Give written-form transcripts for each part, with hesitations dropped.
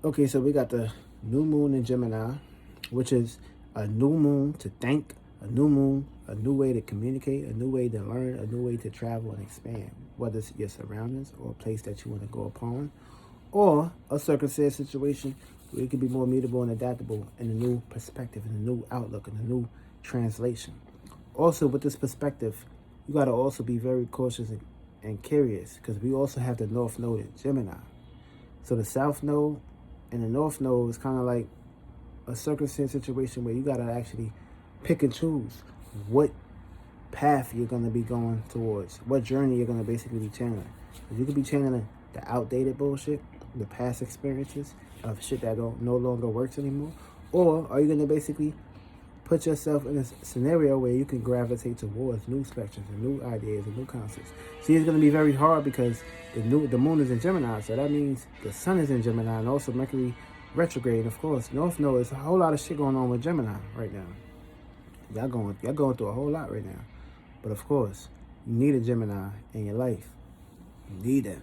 Okay, so we got the new moon in Gemini, which is a new moon to think, a new moon, a new way to communicate, a new way to learn, a new way to travel and expand, whether it's your surroundings or a place that you want to go upon, or a circumstance situation where you can be more mutable and adaptable in a new perspective, in a new outlook, in a new translation. Also, with this perspective, you got to also be very cautious and curious, because we also have the North Node in Gemini. So the South Node and the North Node is kind of like a circumstance situation where you got to actually pick and choose what path you're going to be going towards, what journey you're going to basically be channeling. If you could be channeling the outdated bullshit, the past experiences of shit that no longer works anymore, or are you going to basically put yourself in a scenario where you can gravitate towards new spectrums and new ideas and new concepts. See, it's going to be very hard because the moon is in Gemini, so that means the sun is in Gemini, and also Mercury retrograde. And of course, North Node is a whole lot of shit going on with Gemini right now. Y'all going through a whole lot right now. But of course, you need a Gemini in your life. You need them.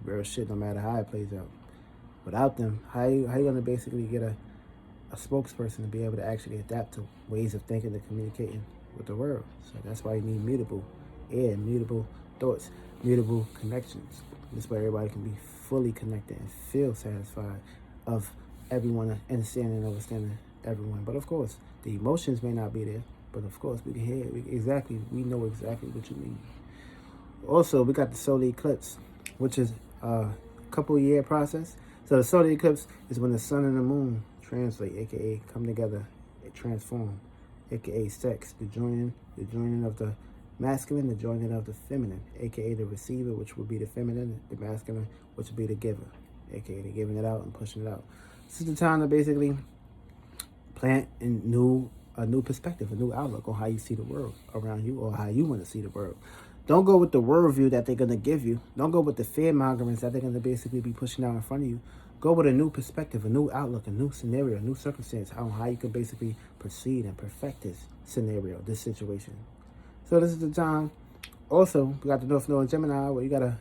Real shit, no matter how it plays out. Without them, how you gonna basically get a spokesperson to be able to actually adapt to ways of thinking and communicating with the world? So that's why you need mutable air, mutable thoughts, mutable connections. This way everybody can be fully connected and feel satisfied of everyone understanding and understanding everyone. But of course, the emotions may not be there, but of course we can hear it. We know exactly what you mean. Also, we got the solar eclipse, which is a couple year process. So the solar eclipse is when the sun and the moon translate, aka come together, transform, aka sex, the joining of the masculine, the joining of the feminine, aka the receiver, which would be the feminine, the masculine, which would be the giver, aka the giving it out and pushing it out. This is the time to basically plant a new perspective, a new outlook on how you see the world around you, or how you want to see the world. Don't go with the worldview that they're going to give you. Don't go with the fear-mongerings that they're going to basically be pushing out in front of you. Go with a new perspective, a new outlook, a new scenario, a new circumstance, how you can basically proceed and perfect this scenario, this situation. So this is the time. Also, we got the North Node in Gemini, where you got to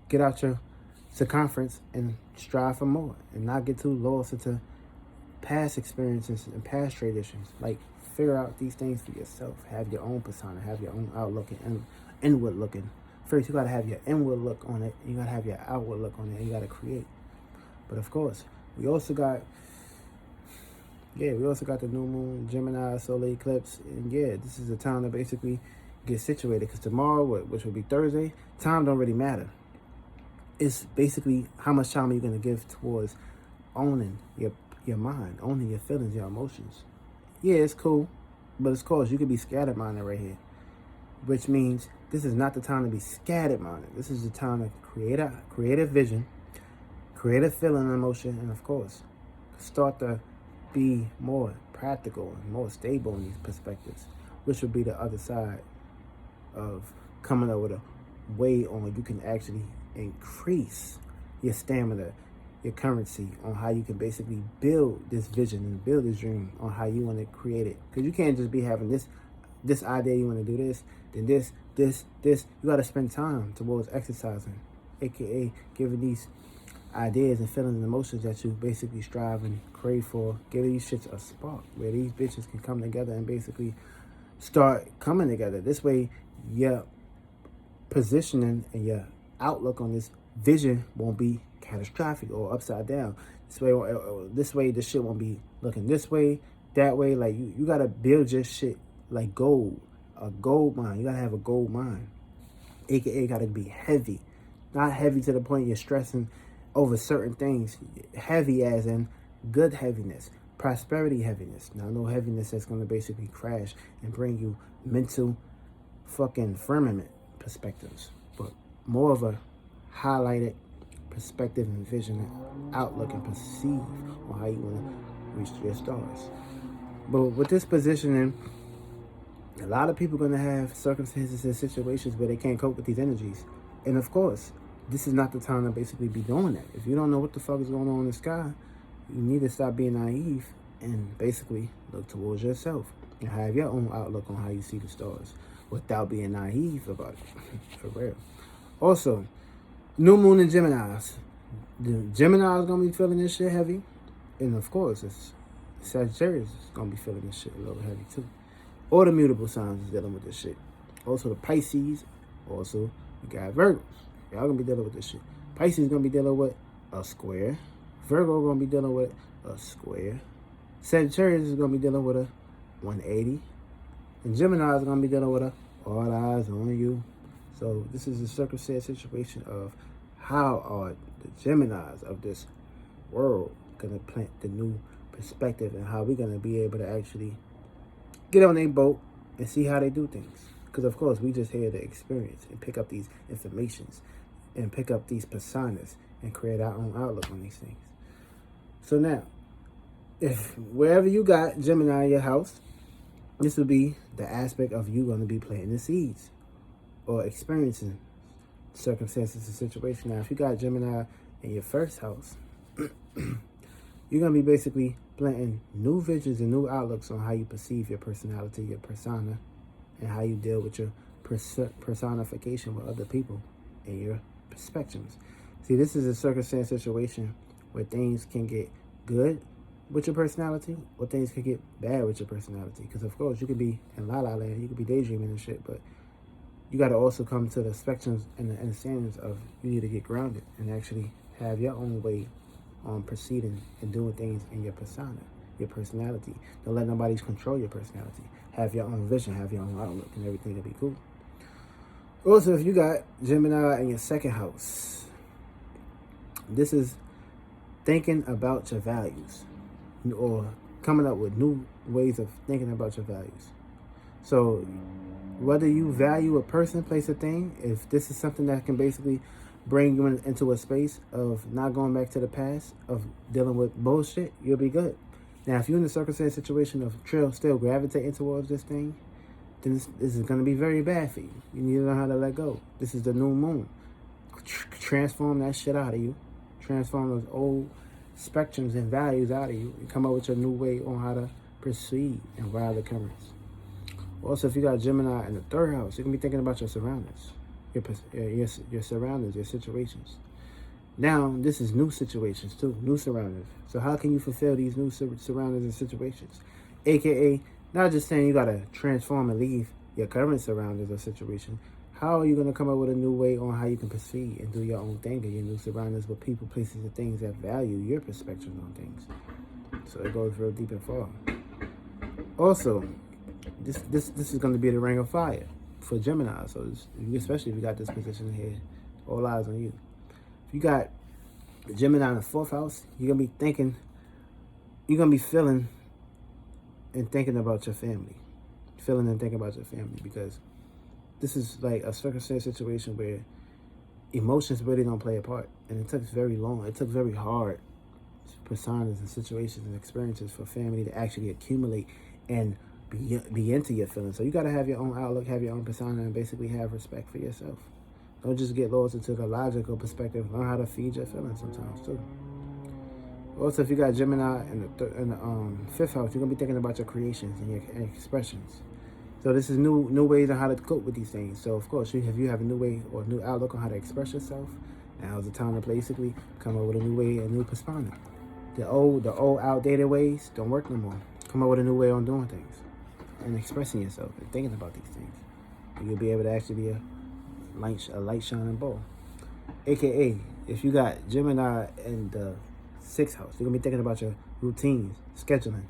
get out your circumference and strive for more and not get too lost into past experiences and past traditions. Like, figure out these things for yourself. Have your own persona, have your own outlook and inward looking. First, you got to have your inward look on it. You got to have your outward look on it. And you got to create. But of course, we also got the new moon, Gemini, solar eclipse. And yeah, this is a time to basically get situated. Because tomorrow, which will be Thursday, time don't really matter. It's basically how much time are you going to give towards owning your mind, owning your feelings, your emotions. Yeah, it's cool. But of course, you could be scattered-minded right here. Which means this is not the time to be scattered-minded. This is the time to create a vision, create a feeling and emotion, and of course, start to be more practical and more stable in these perspectives, which would be the other side of coming up with a way on you can actually increase your stamina, your currency, on how you can basically build this vision and build this dream on how you want to create it. Because you can't just be having this idea, you want to do this, then this. You got to spend time towards exercising, aka giving these ideas and feelings and emotions that you basically strive and crave for, give these shits a spark where these bitches can come together and basically start coming together. This way, your positioning and your outlook on this vision won't be catastrophic or upside down. This way, the shit won't be looking this way, that way. Like, you got to build your shit like gold, a gold mine. You got to have a gold mine, aka got to be heavy. Not heavy to the point you're stressing over certain things. Heavy as in good heaviness, prosperity heaviness. Now, no heaviness that's going to basically crash and bring you mental fucking firmament perspectives, but more of a highlighted perspective and vision and outlook and perceive on how you want to reach your stars. But with this positioning, a lot of people are going to have circumstances and situations where they can't cope with these energies. And of course, this is not the time to basically be doing that. If you don't know what the fuck is going on in the sky, you need to stop being naive and basically look towards yourself and have your own outlook on how you see the stars without being naive about it. For real. Also, new moon in Geminis. The Gemini is gonna be feeling this shit heavy, and of course, it's Sagittarius is gonna be feeling this shit a little heavy too. All the mutable signs is dealing with this shit. Also the Pisces. Also, you got Virgos. Y'all gonna be dealing with this shit. Pisces gonna be dealing with a square. Virgo gonna be dealing with a square. Sagittarius is gonna be dealing with a 180. And Gemini is gonna be dealing with a all eyes on you. So this is a circumstance situation of how are the Geminis of this world gonna plant the new perspective and how we're gonna be able to actually get on their boat and see how they do things. Because of course we just here to experience and pick up these informations and pick up these personas and create our own outlook on these things. So now, if wherever you got Gemini in your house, this will be the aspect of you going to be planting the seeds or experiencing circumstances and situations. Now, if you got Gemini in your first house, you're going to be basically planting new visions and new outlooks on how you perceive your personality, your persona, and how you deal with your personification with other people and your perspectives. See, this is a circumstance situation where things can get good with your personality or things can get bad with your personality. Because, of course, you could be in la-la land, you could be daydreaming and shit, but you got to also come to the spectrums and the understandings of you need to get grounded and actually have your own way on proceeding and doing things in your persona, your personality. Don't let nobody control your personality. Have your own vision, have your own outlook, and everything will be cool. Also, if you got Gemini in your second house, this is thinking about your values or coming up with new ways of thinking about your values. So whether you value a person, place, or thing, if this is something that can basically bring you into a space of not going back to the past, of dealing with bullshit, you'll be good. Now, if you're in a circumstance situation of still gravitating towards this thing, then this is going to be very bad for you. You need to learn how to let go. This is the new moon. Transform that shit out of you. Transform those old spectrums and values out of you and come up with your new way on how to proceed and ride the currents. Also, if you got Gemini in the third house, you're going to be thinking about your surroundings, your surroundings, your situations. Now, this is new situations too, new surroundings. So how can you fulfill these new surroundings and situations? AKA, not just saying you got to transform and leave your current surroundings or situation. How are you going to come up with a new way on how you can proceed and do your own thing in your new surroundings with people, places, and things that value your perspective on things? So it goes real deep and far. Also, this is going to be the ring of fire for Gemini. So especially if you got this position here, all eyes on you. If you got Gemini in the fourth house, you're going to be thinking, you're going to be feeling and thinking about your family. Feeling and thinking about your family, because this is like a circumstance situation where emotions really don't play a part. And it took very long. It took very hard personas and situations and experiences for family to actually accumulate and be into your feelings. So you got to have your own outlook, have your own persona, and basically have respect for yourself. Don't just get lost into the logical perspective. Learn how to feed your feelings sometimes too. Also, if you got Gemini in the fifth house, you're going to be thinking about your creations and your expressions. So this is new ways on how to cope with these things. So of course, if you have a new way or a new outlook on how to express yourself, now's the time to basically come up with a new way, a new persona. The old outdated ways don't work no more. Come up with a new way on doing things and expressing yourself and thinking about these things. And you'll be able to actually be a light shining ball. AKA, if you got Gemini in the sixth house, you're gonna be thinking about your routines, scheduling,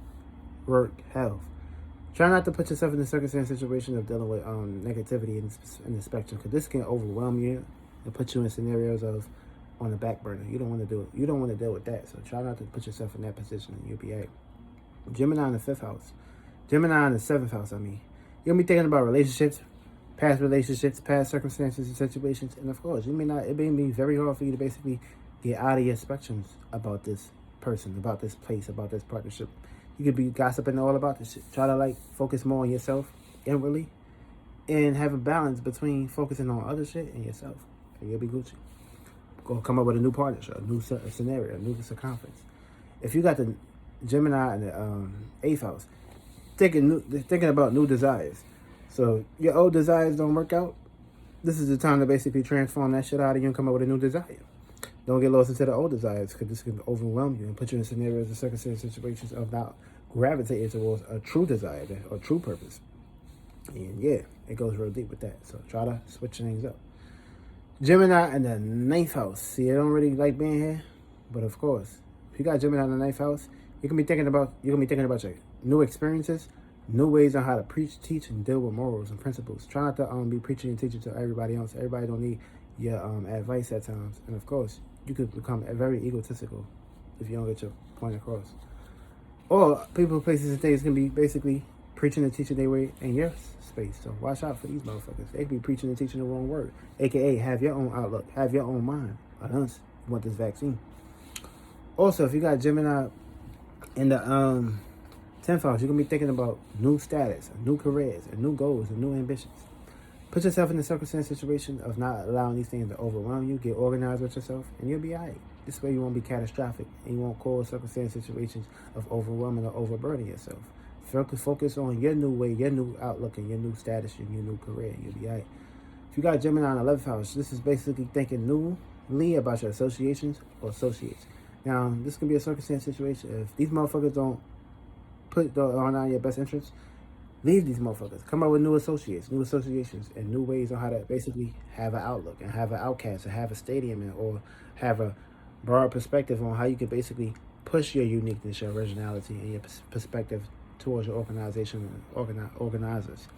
work, health. Try not to put yourself in a circumstance situation of dealing with negativity in the spectrum, because this can overwhelm you and put you in scenarios of on the back burner. You don't want to do it. You don't want to deal with that. So try not to put yourself in that position, and you'll be all right. Gemini in the fifth house, Gemini in the seventh house. You're gonna be thinking about relationships, past circumstances and situations, and of course, it may be very hard for you to basically get out of your spectrums about this person, about this place, about this partnership. You could be gossiping all about this shit. Try to focus more on yourself inwardly and have a balance between focusing on other shit and yourself. And you'll be Gucci. Go come up with a new partnership, a new scenario, a new circumference. If you got the Gemini in the eighth house, thinking about new desires. So your old desires don't work out, this is the time to basically transform that shit out of you and come up with a new desire. Don't get lost into the old desires, because this can overwhelm you and put you in scenarios and circumstances, situations of not gravitating towards a true desire or true purpose. And yeah, it goes real deep with that. So try to switch things up. Gemini in the 9th house. See, I don't really like being here, but of course, if you got Gemini in the 9th house, you're gonna be thinking about your new experiences, new ways on how to preach, teach, and deal with morals and principles. Try not to be preaching and teaching to everybody else. Everybody don't need your advice at times, and of course, you could become very egotistical if you don't get your point across. Or people, places, and things can be basically preaching and teaching their way in your space. So watch out for these motherfuckers. They could be preaching and teaching the wrong word. AKA, have your own outlook. Have your own mind. Unless you want this vaccine. Also, if you got Gemini in the 10th house, you're going to be thinking about new status, new careers, and new goals, and new ambitions. Put yourself in the circumstance situation of not allowing these things to overwhelm you. Get organized with yourself, and you'll be all right. This way you won't be catastrophic, and you won't cause circumstance situations of overwhelming or overburdening yourself. Focus on your new way, your new outlook, and your new status, and your new career. You'll be all right. If you got Gemini in the 11th house, this is basically thinking newly about your associations or associates. Now, this can be a circumstance situation. If these motherfuckers don't put on your best interests, leave these motherfuckers. Come up with new associates, new associations, and new ways on how to basically have an outlook and have an outcast and have a stadium or have a broad perspective on how you can basically push your uniqueness, your originality, and your perspective towards your organization and organizers.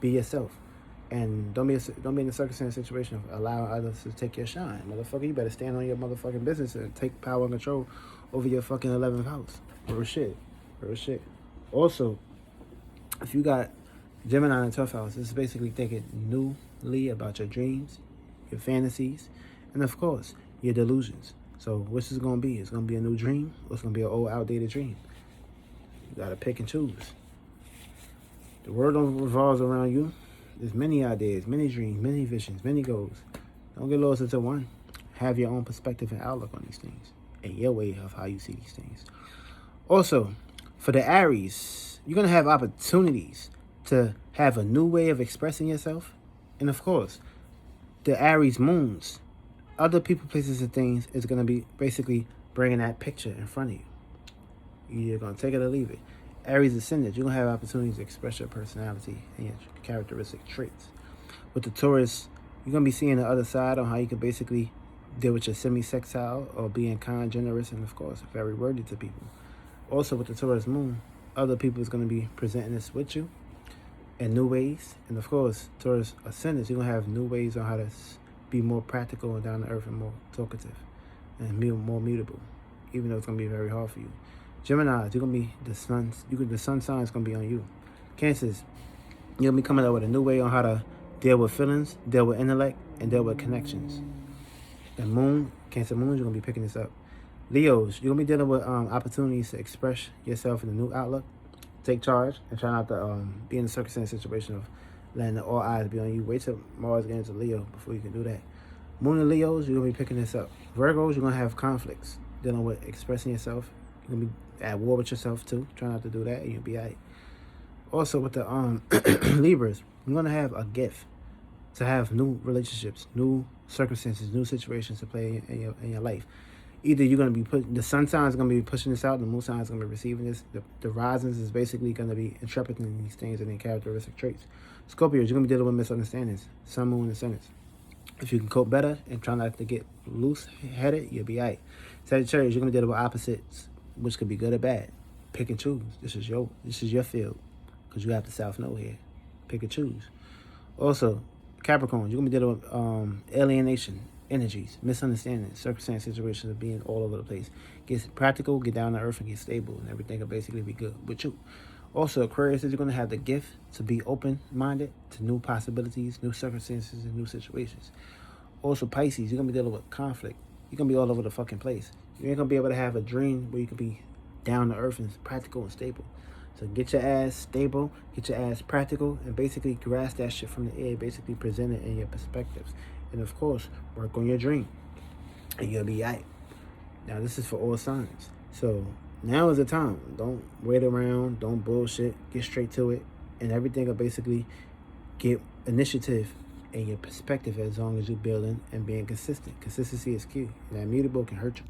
Be yourself. And don't be in a circumstance situation of allowing others to take your shine. Motherfucker, you better stand on your motherfucking business and take power and control over your fucking 11th house. Real shit. Real shit. Also, if you got Gemini in the 12th house, this is basically thinking newly about your dreams, your fantasies, and of course, your delusions. So which is going to be? It's going to be a new dream, or it's going to be an old, outdated dream. You got to pick and choose. The world revolves around you. There's many ideas, many dreams, many visions, many goals. Don't get lost into one. Have your own perspective and outlook on these things and your way of how you see these things. Also, for the Aries, you're going to have opportunities to have a new way of expressing yourself. And of course, the Aries moons, other people, places, and things is going to be basically bringing that picture in front of you. You're going to take it or leave it. Aries ascendant, you're going to have opportunities to express your personality and your characteristic traits. With the Taurus, you're going to be seeing the other side on how you can basically deal with your semi-sextile or being kind, generous, and of course, very worthy to people. Also, with the Taurus moon, other people is going to be presenting this with you in new ways. And of course, Taurus ascendant, you're going to have new ways on how to be more practical and down to earth and more talkative and more mutable, even though it's going to be very hard for you. Gemini, you're going to be the sun sign is going to be on you. Cancers, you're going to be coming up with a new way on how to deal with feelings, deal with intellect, and deal with connections. And moon, Cancer moon, you're going to be picking this up. Leos, you're going to be dealing with opportunities to express yourself in a new outlook. Take charge and try not to be in a circumstance situation of letting all eyes be on you. Wait till Mars gets into Leo before you can do that. Moon and Leos, you're going to be picking this up. Virgos, you're going to have conflicts dealing with expressing yourself. You're going to be at war with yourself too. Try not to do that and you'll be all right. Also with the Libras, you're going to have a gift to have new relationships, new circumstances, new situations to play in your life. Either you're going to be the sun sign is going to be pushing this out, the moon sign is going to be receiving this. The risings is basically going to be intrepid in these things and their characteristic traits. Scorpios, you're going to be dealing with misunderstandings, sun, moon, and ascendants. If you can cope better and try not to get loose-headed, you'll be all right. Sagittarius, you're going to be dealing with opposites, which could be good or bad. Pick and choose. This is your field, because you have the South Node here. Pick and choose. Also, Capricorn, you're going to be dealing with alienation, energies, misunderstandings, circumstance, situations of being all over the place. Get practical, get down to earth, and get stable, and everything will basically be good with you. Also, Aquarius, you're going to have the gift to be open-minded to new possibilities, new circumstances, and new situations. Also, Pisces, you're going to be dealing with conflict. You're going to be all over the fucking place. You ain't going to be able to have a dream where you can be down to earth and practical and stable. So get your ass stable, get your ass practical, and basically grasp that shit from the air, basically present it in your perspectives. And of course, work on your dream, and you'll be right. Now, this is for all signs. So now is the time. Don't wait around. Don't bullshit. Get straight to it. And everything will basically get initiative and your perspective as long as you're building and being consistent. Consistency is key. And that mutable can hurt you.